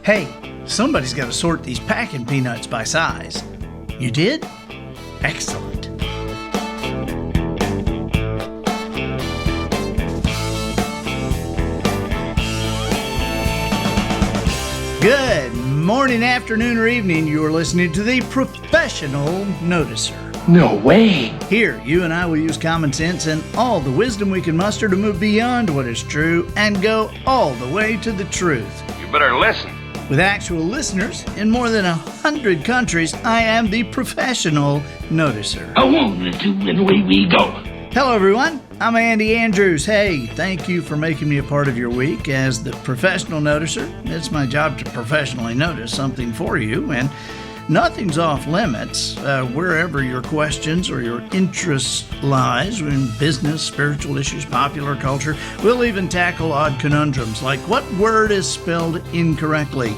Hey, somebody's got to sort these packing peanuts by size. You did? Excellent. Good morning, afternoon, or evening. You are listening to the Professional Noticer. No way. Here, you and I will use common sense and all the wisdom we can muster to move beyond what is true and go all the way to the truth. You better listen. With actual listeners in more than 100 countries, I am the Professional Noticer. I want to, and away we go. Hello, everyone. I'm Andy Andrews. Hey, thank you for making me a part of your week as the Professional Noticer. It's my job to professionally notice something for you, and nothing's off limits wherever your questions or your interests lies in business, spiritual issues, popular culture. We'll even tackle odd conundrums like what word is spelled incorrectly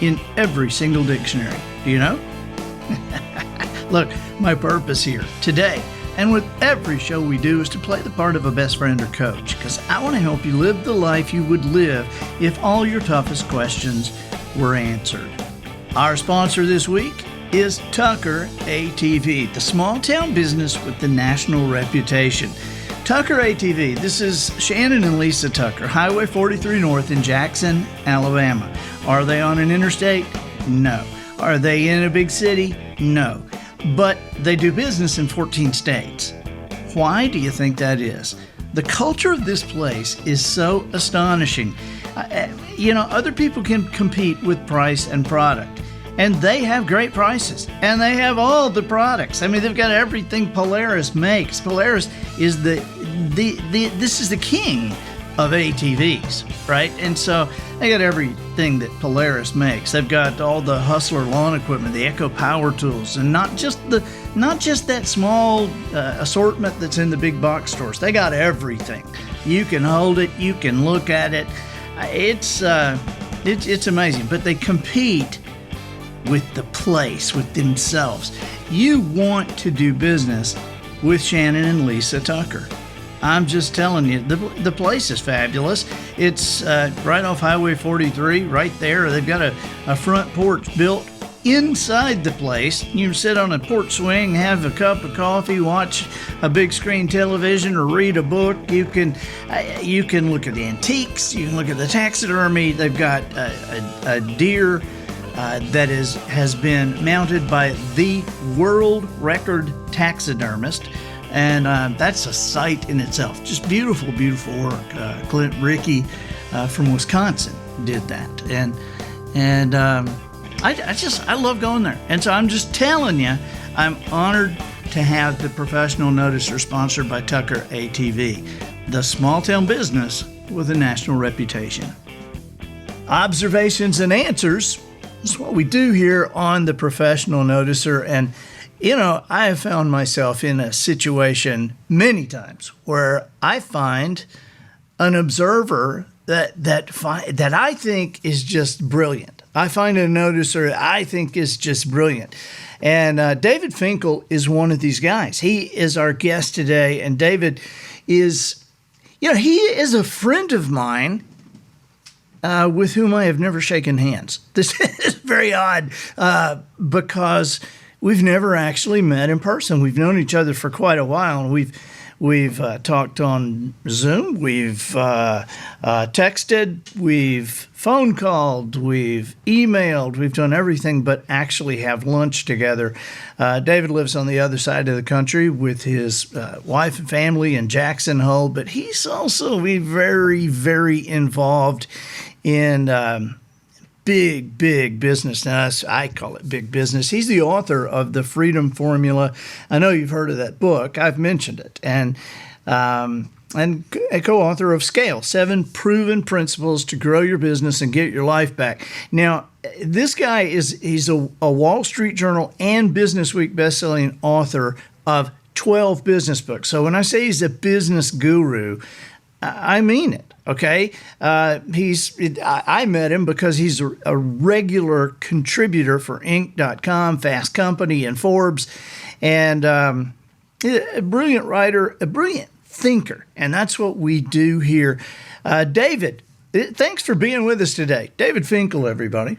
in every single dictionary. Do you know? Look, my purpose here today and with every show we do is to play the part of a best friend or coach, because I want to help you live the life you would live if all your toughest questions were answered. Our sponsor this week is Tucker ATV, the small town business with the national reputation. Tucker ATV, this is Shannon and Lisa Tucker, Highway 43 North in Jackson, Alabama. Are they on an interstate? No. Are they in a big city? No. But they do business in 14 states. Why do you think that is? The culture of this place is so astonishing. Other people can compete with price and product, and they have great prices, and they have all the products. I mean, they've got everything Polaris makes. Polaris is this is the king of ATVs, right? And so they got everything that Polaris makes. They've got all the Hustler lawn equipment, the Echo power tools, and not just that small assortment that's in the big box stores. They got everything. You can hold it, you can look at it. It's amazing. But they compete with the place, with themselves. You want to do business with Shannon and Lisa Tucker. I'm just telling you, the place is fabulous. It's right off Highway 43, right there. They've got a front porch built inside the place. You can sit on a porch swing, have a cup of coffee, watch a big screen television, or read a book. You can look at the antiques. You can look at the taxidermy. They've got a deer that has been mounted by the world record taxidermist. And that's a sight in itself. Just beautiful, beautiful work. Clint Rickey from Wisconsin did that. And I love going there. And so I'm just telling you, I'm honored to have the Professional Noticer sponsored by Tucker ATV, the small town business with a national reputation. Observations and answers is what we do here on the Professional Noticer. And I have found myself in a situation many times where I find an observer that I think is just brilliant. I find a noticer I think is just brilliant. And David Finkel is one of these guys. He is our guest today. And David is, he is a friend of mine with whom I have never shaken hands. This is very odd because we've never actually met in person. We've known each other for quite a while, and we've talked on Zoom, we've texted, we've phone called, we've emailed, we've done everything but actually have lunch together. David lives on the other side of the country with his wife and family in Jackson Hole, but he's also very, very involved in big business. Now, I call it big business. He's the author of The Freedom Formula. I know you've heard of that book. I've mentioned it. And a co-author of Scale, 7 Proven Principles to Grow Your Business and Get Your Life Back. Now, this guy he's a Wall Street Journal and Business Week bestselling author of 12 business books. So when I say he's a business guru, I mean it. Okay, I met him because he's a regular contributor for Inc.com, Fast Company, and Forbes, and a brilliant writer, a brilliant thinker, and that's what we do here. David, Thanks for being with us today. David Finkel, everybody.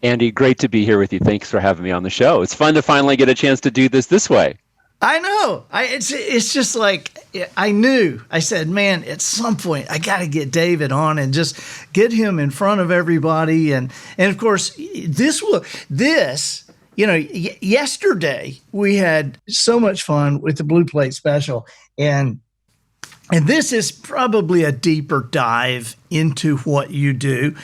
Andy, great to be here with you. Thanks for having me on the show. It's fun to finally get a chance to do this way. I know. It's just like I knew. I said, man, at some point I got to get David on and just get him in front of everybody. And of course, yesterday we had so much fun with the Blue Plate special, and this is probably a deeper dive into what you do.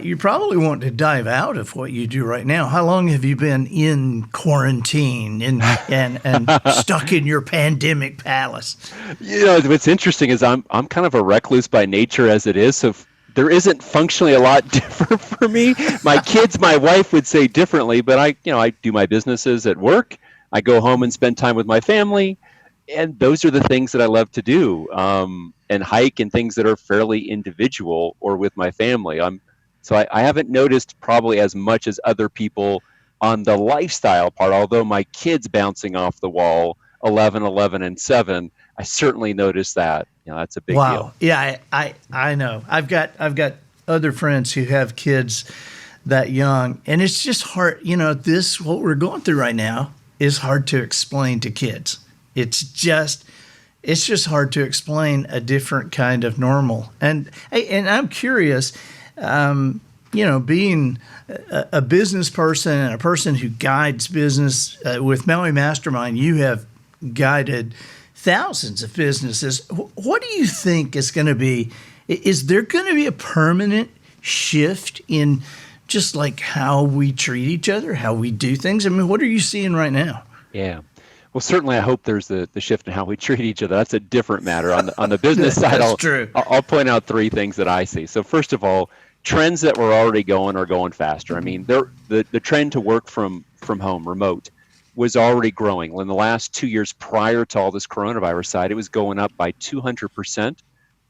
You probably want to dive out of what you do right now. How long have you been in quarantine and stuck in your pandemic palace? What's interesting is I'm kind of a recluse by nature as it is, so there isn't functionally a lot different for me. My kids, my wife would say differently, but I do my businesses at work. I go home and spend time with my family. And those are the things that I love to do, and hike and things that are fairly individual or with my family. So I haven't noticed probably as much as other people on the lifestyle part, although my kids bouncing off the wall, 11, 11, and 7, I certainly noticed that. That's a big deal. Yeah, I know. I've got other friends who have kids that young, and it's just hard. What we're going through right now is hard to explain to kids. It's just hard to explain a different kind of normal. And I'm curious, being a business person and a person who guides business with Maui Mastermind, you have guided thousands of businesses. What do you think is going to be? Is there going to be a permanent shift in just like how we treat each other, how we do things? I mean, what are you seeing right now? Yeah. Well, certainly, I hope there's the shift in how we treat each other. That's a different matter. On the business side, I'll point out 3 things that I see. So first of all, trends that were already going are going faster. I mean, the trend to work from home, remote, was already growing. In the last 2 years prior to all this coronavirus side, it was going up by 200%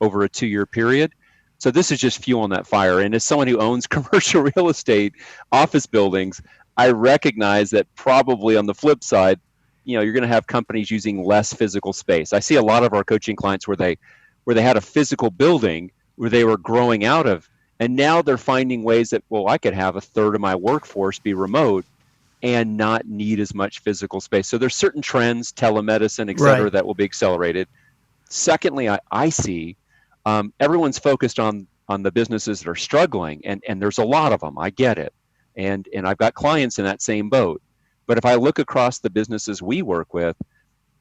over a 2-year period. So this is just fueling that fire. And as someone who owns commercial real estate, office buildings, I recognize that probably on the flip side, you're going to have companies using less physical space. I see a lot of our coaching clients where they had a physical building where they were growing out of, and now they're finding ways that, I could have a third of my workforce be remote and not need as much physical space. So there's certain trends, telemedicine, et cetera, that will be accelerated. Secondly, I see everyone's focused on the businesses that are struggling, and there's a lot of them. I get it. And I've got clients in that same boat. But if I look across the businesses we work with,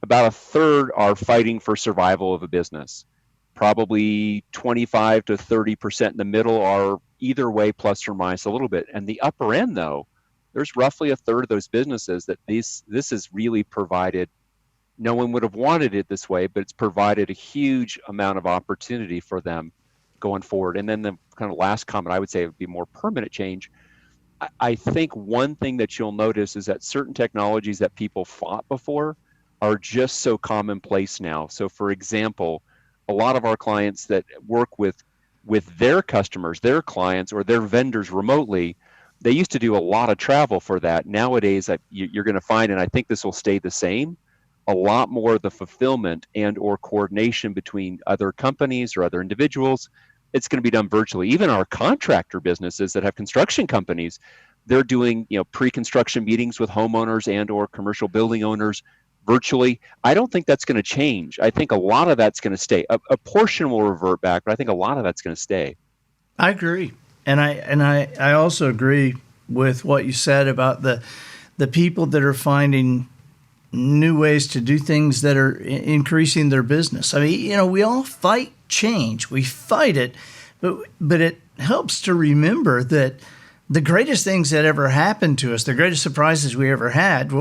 about a third are fighting for survival of a business. Probably 25 to 30% in the middle are either way, plus or minus a little bit. And the upper end, though, there's roughly a third of those businesses that this has really provided. No one would have wanted it this way, but it's provided a huge amount of opportunity for them going forward. And then the kind of last comment I would say would be more permanent change. I think one thing that you'll notice is that certain technologies that people fought before are just so commonplace now. So for example, a lot of our clients that work with their customers, their clients, or their vendors remotely, they used to do a lot of travel for that. Nowadays, you're going to find, and I think this will stay the same, a lot more of the fulfillment and or coordination between other companies or other individuals. It's going to be done virtually. Even our contractor businesses that have construction companies, they're doing pre-construction meetings with homeowners and or commercial building owners virtually. I don't think that's going to change. I think a lot of that's going to stay. A portion will revert back, but I think a lot of that's going to stay. I agree, and I also agree with what you said about the people that are finding new ways to do things that are increasing their business. I mean, we all fight change. We fight it, but it helps to remember that the greatest things that ever happened to us, the greatest surprises we ever had,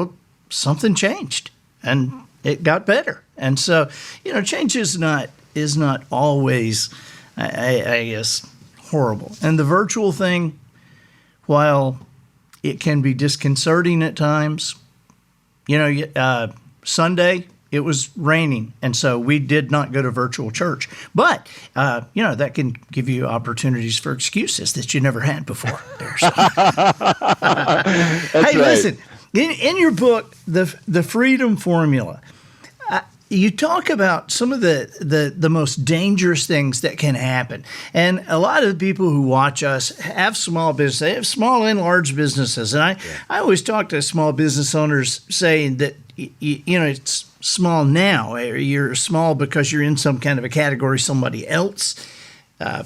something changed and it got better. And so, change is not always, I guess, horrible. And the virtual thing, while it can be disconcerting at times, Sunday, it was raining, and so we did not go to virtual church. But, that can give you opportunities for excuses that you never had before. Hey, right. Listen, in your book, The Freedom Formula, you talk about some of the most dangerous things that can happen. And a lot of the people who watch us have small business. They have small and large businesses. And I always talk to small business owners saying that, it's small now. You're small because you're in some kind of a category somebody else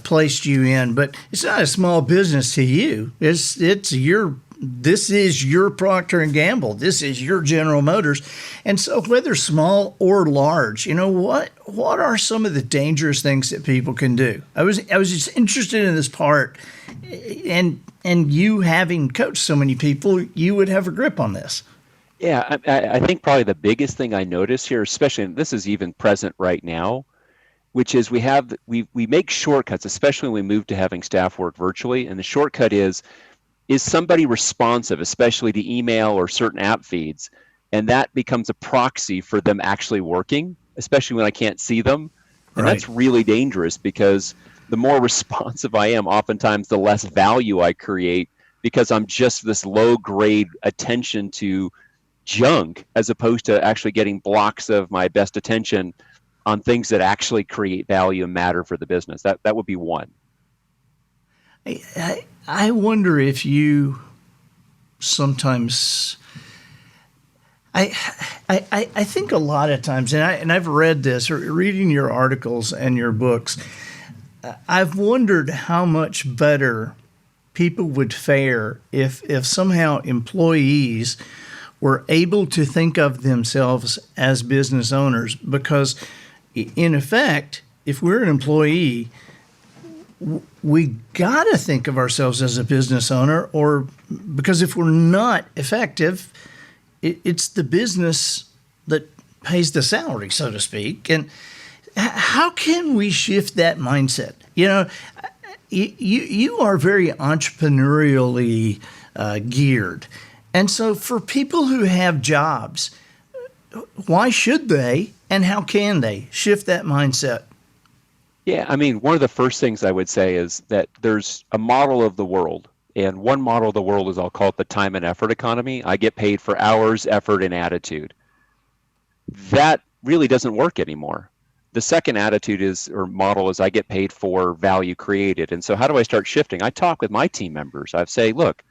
placed you in. But it's not a small business to you. This is your Procter & Gamble. This is your General Motors. And so whether small or large, what are some of the dangerous things that people can do? I was just interested in this part, and you having coached so many people, you would have a grip on this. Yeah, I think probably the biggest thing I notice here, especially, and this is even present right now, which is we make shortcuts, especially when we move to having staff work virtually. And the shortcut is somebody responsive, especially to email or certain app feeds? And that becomes a proxy for them actually working, especially when I can't see them. And That's really dangerous, because the more responsive I am, oftentimes the less value I create, because I'm just this low grade attention to junk, as opposed to actually getting blocks of my best attention on things that actually create value and matter for the business. That would be one. I wonder if you sometimes, I think a lot of times, and I've read this, or reading your articles and your books, I've wondered how much better people would fare if somehow employees were able to think of themselves as business owners. Because in effect, if we're an employee, we got to think of ourselves as a business owner, or because if we're not effective, it's the business that pays the salary, so to speak. And how can we shift that mindset? You are very entrepreneurially geared. And so for people who have jobs, why should they and how can they shift that mindset? Yeah, I mean, one of the first things I would say is that there's a model of the world. And one model of the world is, I'll call it the time and effort economy. I get paid for hours, effort, and attitude. That really doesn't work anymore. The second attitude model is I get paid for value created. And so how do I start shifting? I talk with my team members. I say, look,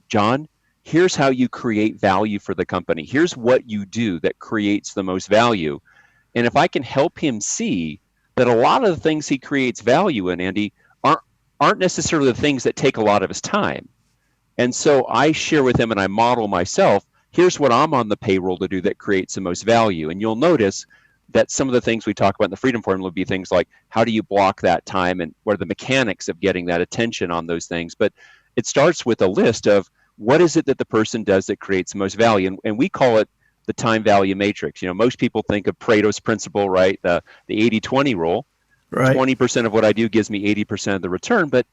John, here's how you create value for the company. Here's what you do that creates the most value. And if I can help him see that a lot of the things he creates value in, Andy, aren't necessarily the things that take a lot of his time. And so I share with him and I model myself, here's what I'm on the payroll to do that creates the most value. And you'll notice that some of the things we talk about in the Freedom Formula would be things like, how do you block that time, and what are the mechanics of getting that attention on those things? But it starts with a list of what is it that the person does that creates the most value. And we call it the time value matrix. Most people think of Pareto's principle, right? The 80-20 rule. Right. 20% of what I do gives me 80% of the return, but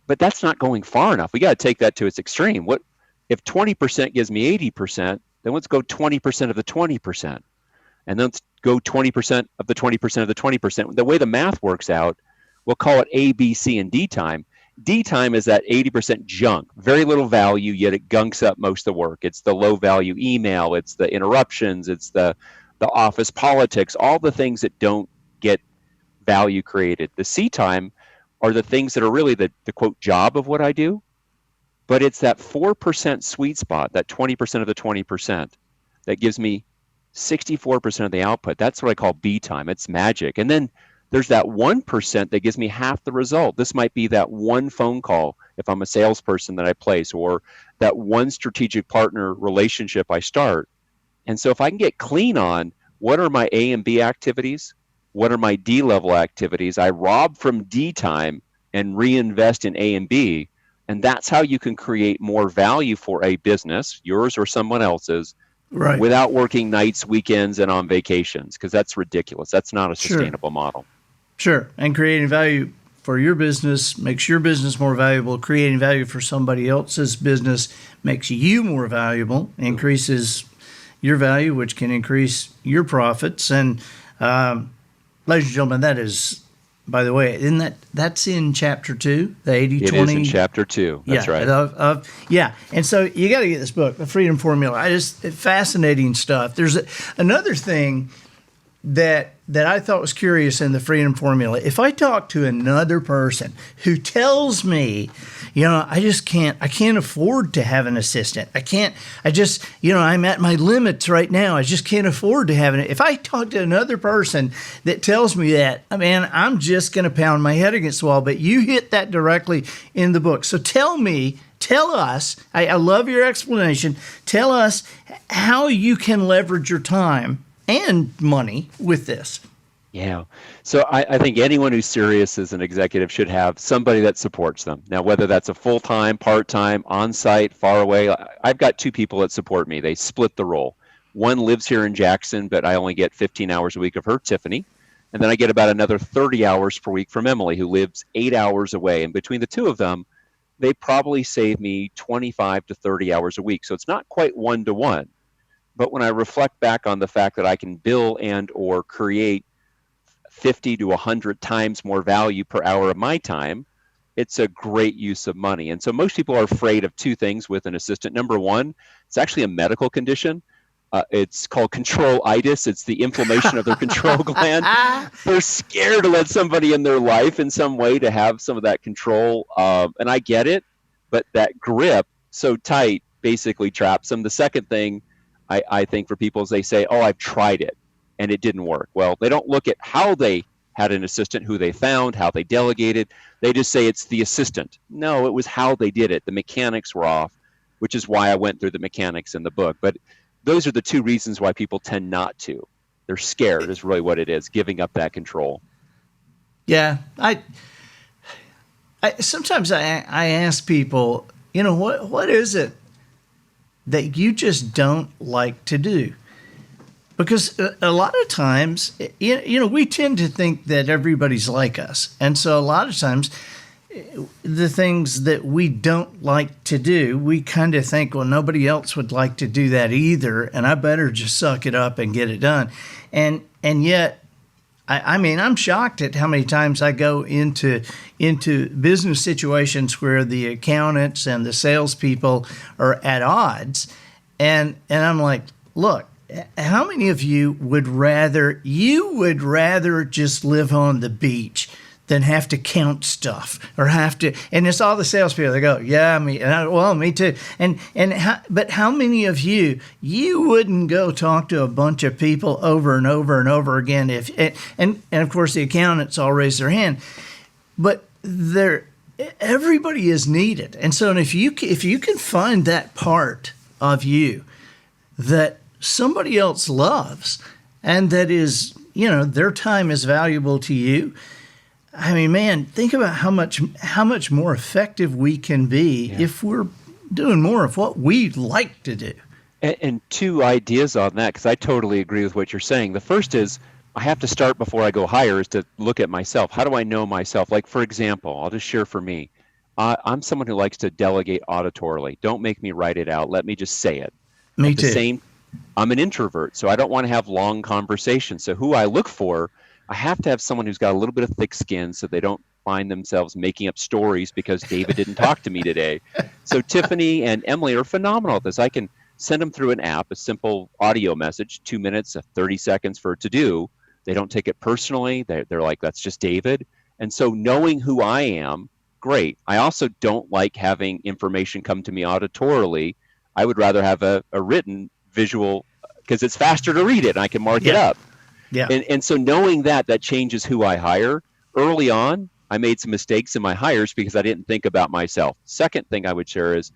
that's not going far enough. We got to take that to its extreme. What if 20% gives me 80%? Then let's go 20% of the 20%, and then let's go 20% of the 20% of the 20%. The way the math works out, we'll call it A, B, C, and D time. D time is that 80% junk, very little value, yet it gunks up most of the work. It's the low value email, it's the interruptions, it's the office politics, all the things that don't get value created. The C time are the things that are really the quote job of what I do, but it's that 4% sweet spot, that 20% of the 20% that gives me 64% of the output. That's what I call B time. It's magic. And then there's that 1% that gives me half the result. This might be that one phone call if I'm a salesperson that I place, or that one strategic partner relationship I start. And so if I can get clean on what are my A and B activities, what are my D level activities, I rob from D time and reinvest in A and B. And that's how you can create more value for a business, yours or someone else's, right, without working nights, weekends, and on vacations, because that's ridiculous. That's not a sustainable model. Sure. And creating value for your business makes your business more valuable. Creating value for somebody else's business makes you more valuable, increases your value, which can increase your profits. And ladies and gentlemen, that is, by the way, that's in chapter 2, the 80-20? It is in chapter 2. That's right. Yeah. And so you got to get this book, The Freedom Formula. Fascinating stuff. There's another thing that I thought was curious in the freedom formula. If I talk to another person who tells me, I can't afford to have an assistant. I'm at my limits right now. I just can't afford to have it. If I talk to another person that tells me that, man, I'm just going to pound my head against the wall. But you hit that directly in the book. So tell us, I love your explanation. Tell us how you can leverage your time and money with this. Yeah. So I think anyone who's serious as an executive should have somebody that supports them. Now, whether that's a full-time, part-time, on-site, far away, I've got two people that support me. They split the role. One lives here in Jackson, but I only get 15 hours a week of her, Tiffany. And then I get about another 30 hours per week from Emily, who lives 8 hours away. And between the two of them, they probably save me 25 to 30 hours a week. So it's not quite one-to-one. But when I reflect back on the fact that I can bill and or create 50 to 100 times more value per hour of my time, it's a great use of money. And so most people are afraid of two things with an assistant. Number one, it's actually a medical condition. It's called control-itis. It's the inflammation of their control gland. They're scared to let somebody in their life in some way to have some of that control. And I get it, but that grip so tight basically traps them. The second thing I think for people is they say, oh, I've tried it and it didn't work. Well, they don't look at how they had an assistant, who they found, how they delegated. They just say it's the assistant. No, it was how they did it. The mechanics were off, which is why I went through the mechanics in the book. But those are the two reasons why people tend not to. They're scared is really what it is, giving up that control. Yeah. I sometimes I ask people, what is it that you just don't like to do? Because a lot of times, we tend to think that everybody's like us. And so a lot of times, the things that we don't like to do, we kind of think, well, nobody else would like to do that either, and I better just suck it up and get it done. And yet, I'm shocked at how many times I go into business situations where the accountants and the salespeople are at odds, and I'm like, look, how many of you would rather just live on the beach than have to count stuff or have to? And it's all the salespeople. They go, yeah, me too. But how many of you wouldn't go talk to a bunch of people over and over and over again and of course the accountants all raise their hand, but everybody is needed. And so if you can find that part of you that somebody else loves and that is, their time is valuable to you, I mean, man, think about how much more effective we can be if we're doing more of what we like to do. And two ideas on that, because I totally agree with what you're saying. The first is I have to start before I go higher, is to look at myself. How do I know myself? Like, for example, I'll just share for me. I'm someone who likes to delegate auditorily. Don't make me write it out. Let me just say it. Me too. I'm an introvert, so I don't want to have long conversations. So who I look for, I have to have someone who's got a little bit of thick skin so they don't find themselves making up stories because David didn't talk to me today. So Tiffany and Emily are phenomenal at this. I can send them through an app, a simple audio message, 2 minutes, 30 seconds for it to do. They don't take it personally. They're like, that's just David. And so knowing who I am, great. I also don't like having information come to me auditorily. I would rather have a written visual because it's faster to read it and I can mark it up. Yeah. And so knowing that changes who I hire. Early on, I made some mistakes in my hires because I didn't think about myself. Second thing I would share is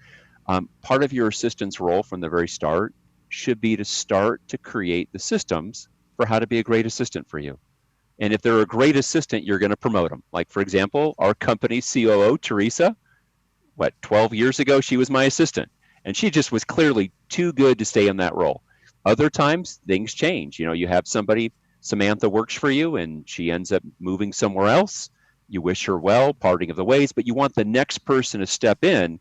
part of your assistant's role from the very start should be to start to create the systems for how to be a great assistant for you. And if they're a great assistant, you're going to promote them. Like, for example, our company's COO, Teresa, 12 years ago, she was my assistant. And she just was clearly too good to stay in that role. Other times, things change. You have somebody, Samantha works for you, and she ends up moving somewhere else. You wish her well, parting of the ways, but you want the next person to step in.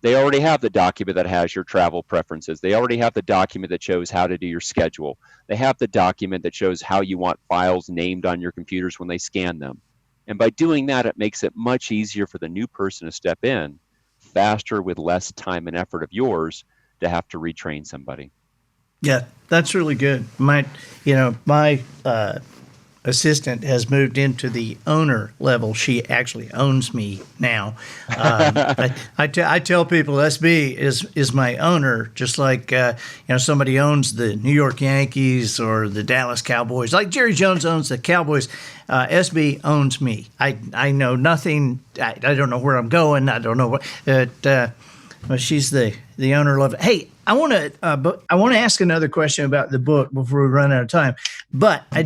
They already have the document that has your travel preferences. They already have the document that shows how to do your schedule. They have the document that shows how you want files named on your computers when they scan them. And by doing that, it makes it much easier for the new person to step in faster with less time and effort of yours to have to retrain somebody. Yeah, that's really good. My assistant has moved into the owner level. She actually owns me now. I tell people SB is my owner, just like somebody owns the New York Yankees or the Dallas Cowboys. Like Jerry Jones owns the Cowboys, SB owns me. I know nothing. I don't know where I'm going. I don't know what. Well, she's the owner of it. Hey, I want to ask another question about the book before we run out of time. But I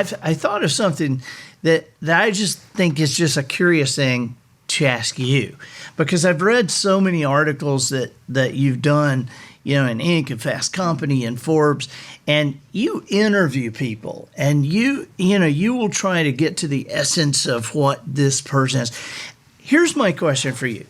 thought of something that I just think is just a curious thing to ask you, because I've read so many articles that you've done, in Inc. and Fast Company and Forbes, and you interview people, and you will try to get to the essence of what this person is. Here's my question for you: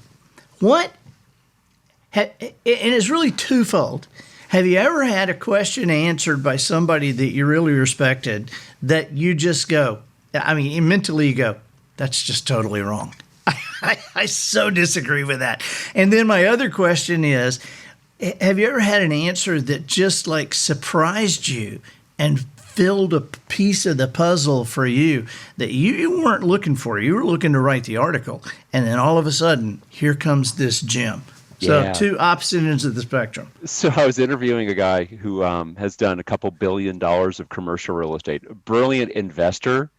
and it's really twofold. Have you ever had a question answered by somebody that you really respected that you just go, mentally you go, that's just totally wrong? I so disagree with that. And then my other question is, have you ever had an answer that just like surprised you and filled a piece of the puzzle for you that you weren't looking for? You were looking to write the article, and then all of a sudden, here comes this gem. So Yeah. two opposite ends of the spectrum. So I was interviewing a guy who has done a couple $1 billion of commercial real estate, a brilliant investor.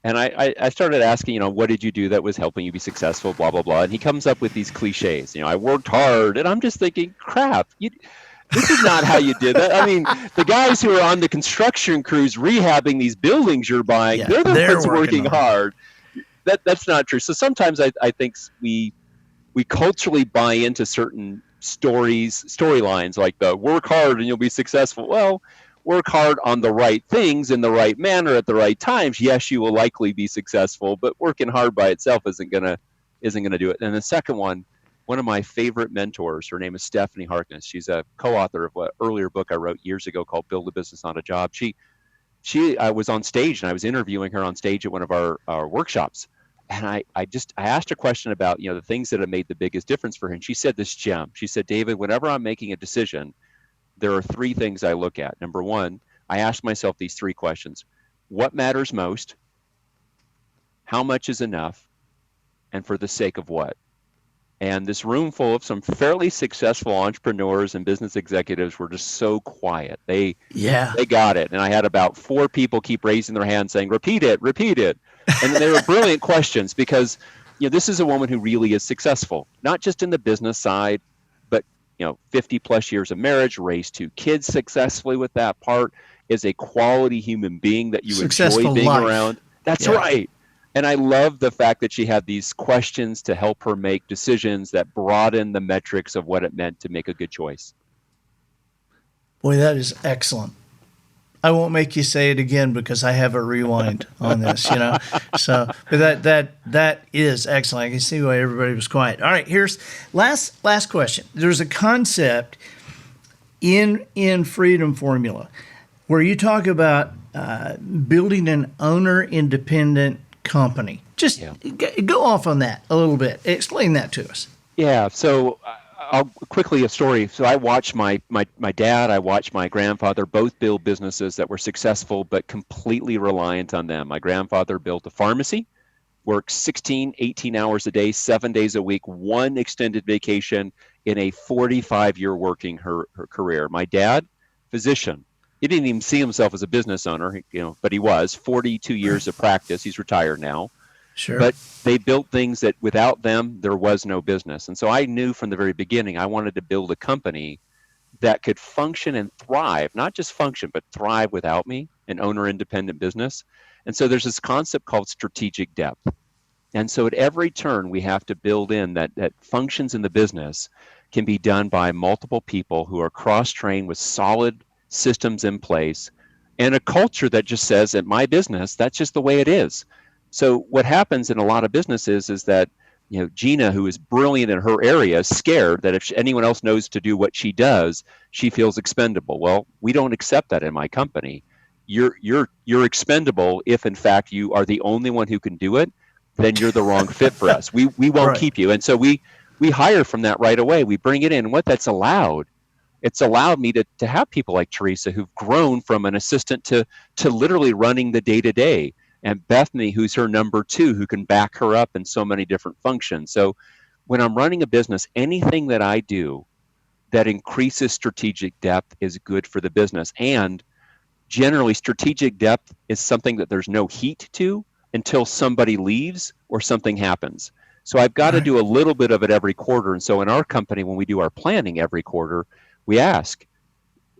And I started asking, what did you do that was helping you be successful, blah, blah, blah. And he comes up with these cliches. I worked hard. And I'm just thinking, crap, this is not how you did that. I mean, the guys who are on the construction crews rehabbing these buildings you're buying, they're the ones working hard. That's not true. So sometimes I think we culturally buy into certain storylines, like the work hard and you'll be successful. Well, work hard on the right things in the right manner at the right times. Yes, you will likely be successful, but working hard by itself isn't gonna do it. And the second one of my favorite mentors, her name is Stephanie Harkness. She's a co-author of an earlier book I wrote years ago called Build a Business, Not a Job. I was on stage and I was interviewing her on stage at one of our workshops. And I asked her a question about, the things that have made the biggest difference for her. And she said this gem. She said, David, whenever I'm making a decision, there are three things I look at. Number one, I ask myself these three questions. What matters most? How much is enough? And for the sake of what? And this room full of some fairly successful entrepreneurs and business executives were just so quiet. They got it. And I had about 4 people keep raising their hands saying, repeat it. And they were brilliant questions because, this is a woman who really is successful, not just in the business side, but, 50 plus years of marriage, raised 2 kids successfully with that part, is a quality human being that you enjoy being around. That's right. And I love the fact that she had these questions to help her make decisions that broaden the metrics of what it meant to make a good choice. Boy, that is excellent. I won't make you say it again because I have a rewind on this, So, but that is excellent. I can see why everybody was quiet. All right, here's last question. There's a concept in Freedom Formula where you talk about building an owner-independent company. Just go off on that a little bit. Explain that to us. Yeah. So I'll quickly a story. So I watched my dad, I watched my grandfather both build businesses that were successful, but completely reliant on them. My grandfather built a pharmacy, worked 16, 18 hours a day, 7 days a week, 1 extended vacation in a 45-year working her career. My dad, physician. He didn't even see himself as a business owner, but he was 42 years of practice. He's retired now. Sure. But they built things that without them, there was no business. And so I knew from the very beginning, I wanted to build a company that could function and thrive, not just function, but thrive without me, an owner-independent business. And so there's this concept called strategic depth. And so at every turn, we have to build in that functions in the business can be done by multiple people who are cross-trained with solid systems in place and a culture that just says, at my business, that's just the way it is. So what happens in a lot of businesses is that, Gina, who is brilliant in her area, is scared that if anyone else knows to do what she does, she feels expendable. Well, we don't accept that in my company. You're expendable if, in fact, you are the only one who can do it. Then you're the wrong fit for us. We won't keep you. And so we hire from that right away. We bring it in. And what that's allowed it's allowed me to have people like Teresa who've grown from an assistant to literally running the day-to-day, and Bethany, who's her number 2, who can back her up in so many different functions. So when I'm running a business, anything that I do that increases strategic depth is good for the business. And generally, strategic depth is something that there's no heat to until somebody leaves or something happens. So I've got to do a little bit of it every quarter. And so in our company, when we do our planning every quarter, we ask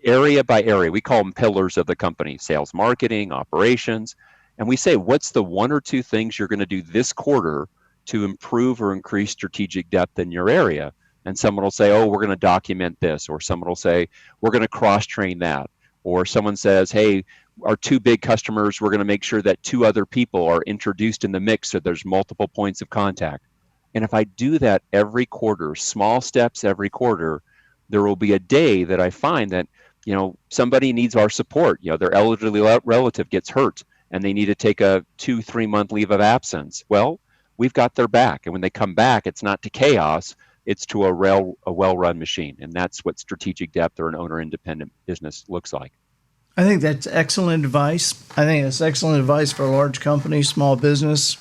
area by area. We call them pillars of the company: sales, marketing, operations. And we say, what's the 1 or 2 things you're going to do this quarter to improve or increase strategic depth in your area? And someone will say, oh, we're going to document this. Or someone will say, we're going to cross-train that. Or someone says, hey, our 2 big customers, we're going to make sure that 2 other people are introduced in the mix so there's multiple points of contact. And if I do that every quarter, small steps every quarter, there will be a day that I find that, somebody needs our support. Their elderly relative gets hurt and they need to take a 2-3 month leave of absence. Well, we've got their back. And when they come back, it's not to chaos, it's to a well-run machine. And that's what strategic depth or an owner-independent business looks like. I think that's excellent advice. I think it's excellent advice for a large company, small business.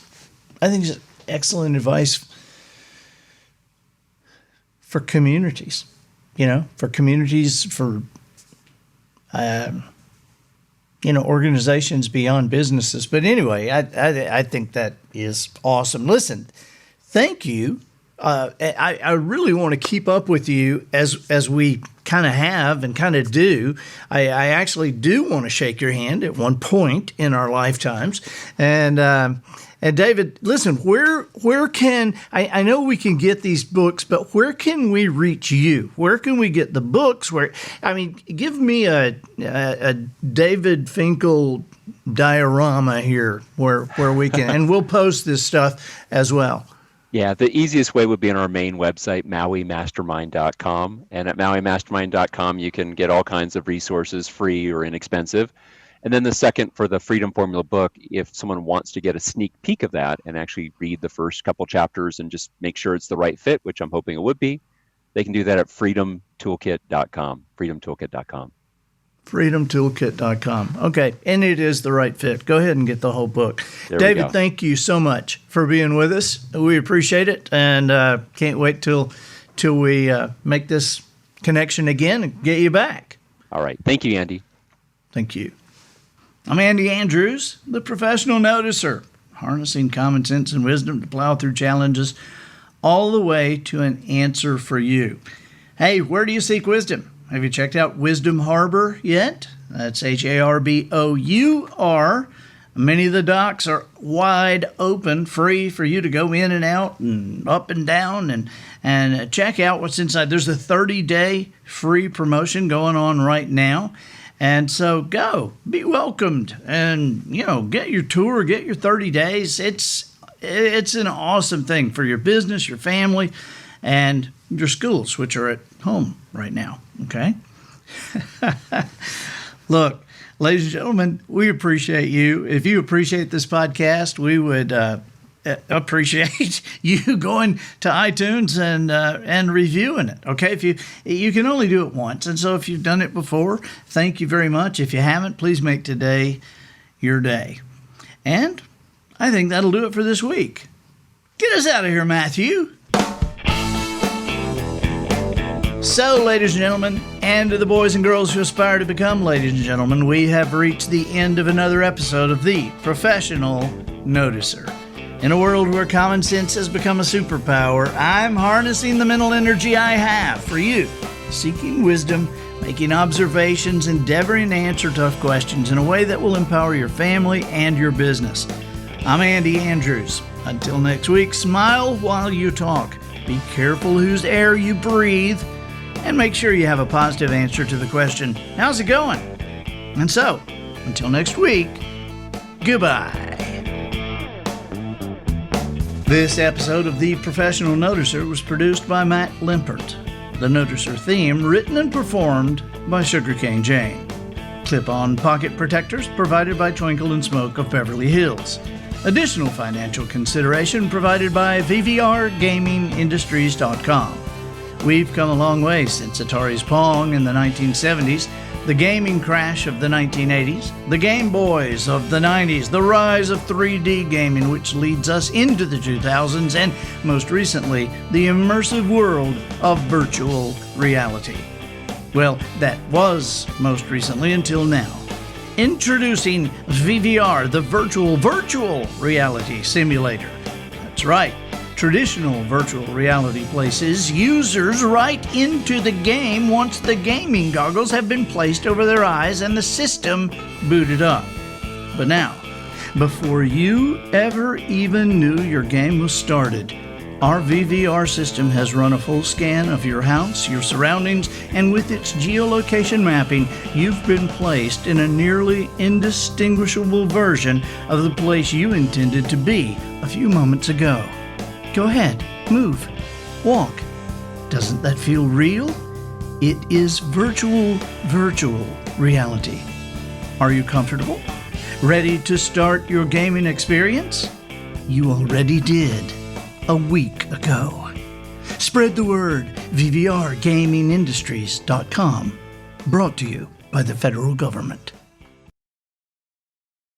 I think it's excellent advice for communities, for organizations beyond businesses. But anyway, I think that is awesome. Listen, thank you. I really want to keep up with you as we kind of have and kind of do. I actually do want to shake your hand at one point in our lifetimes. And David, listen, where can I know we can get these books, but where can we reach you? Where can we get the books? Give me a David Finkel diorama here where we can, and we'll post this stuff as well. Yeah, the easiest way would be on our main website, MauiMastermind.com. And at MauiMastermind.com, you can get all kinds of resources, free or inexpensive. And then the second, for the Freedom Formula book, if someone wants to get a sneak peek of that and actually read the first couple chapters and just make sure it's the right fit, which I'm hoping it would be, they can do that at freedomtoolkit.com, freedomtoolkit.com. freedomtoolkit.com. Okay, and it is the right fit. Go ahead and get the whole book. David, thank you so much for being with us. We appreciate it, and can't wait till we make this connection again and get you back. All right. Thank you, Andy. Thank you. I'm Andy Andrews, the professional noticer, harnessing common sense and wisdom to plow through challenges all the way to an answer for you. Hey, where do you seek wisdom? Have you checked out Wisdom Harbor yet? That's HARBOUR. Many of the docks are wide open, free for you to go in and out and up and down and check out what's inside. There's a 30-day free promotion going on right now. And so go, be welcomed, and, get your tour, get your 30 days. It's an awesome thing for your business, your family, and your schools, which are at home right now, okay? Look, ladies and gentlemen, we appreciate you. If you appreciate this podcast, we would appreciate you going to iTunes and reviewing it. Okay, if you can only do it once, and so if you've done it before, thank you very much. If you haven't, please make today your day. And I think that'll do it for this week. Get us out of here, Matthew. So, ladies and gentlemen, and to the boys and girls who aspire to become ladies and gentlemen, we have reached the end of another episode of The Professional Noticer. In a world where common sense has become a superpower, I'm harnessing the mental energy I have for you, seeking wisdom, making observations, endeavoring to answer tough questions in a way that will empower your family and your business. I'm Andy Andrews. Until next week, smile while you talk. Be careful whose air you breathe, and make sure you have a positive answer to the question, how's it going? And so, until next week, goodbye. This episode of The Professional Noticer was produced by Matt Limpert. The Noticer theme written and performed by Sugarcane Jane. Clip-on pocket protectors provided by Twinkle and Smoke of Beverly Hills. Additional financial consideration provided by VVRGamingIndustries.com. We've come a long way since Atari's Pong in the 1970s, the gaming crash of the 1980s, the Game Boys of the 90s, the rise of 3D gaming, which leads us into the 2000s, and most recently, the immersive world of virtual reality. Well, that was most recently until now. Introducing VVR, the virtual reality simulator. That's right. Traditional virtual reality places users right into the game once the gaming goggles have been placed over their eyes and the system booted up. But now, before you ever even knew your game was started, our VVR system has run a full scan of your house, your surroundings, and with its geolocation mapping, you've been placed in a nearly indistinguishable version of the place you intended to be a few moments ago. Go ahead, move, walk. Doesn't that feel real? It is virtual reality. Are you comfortable? Ready to start your gaming experience? You already did a week ago. Spread the word. VVRGamingIndustries.com. Brought to you by the federal government.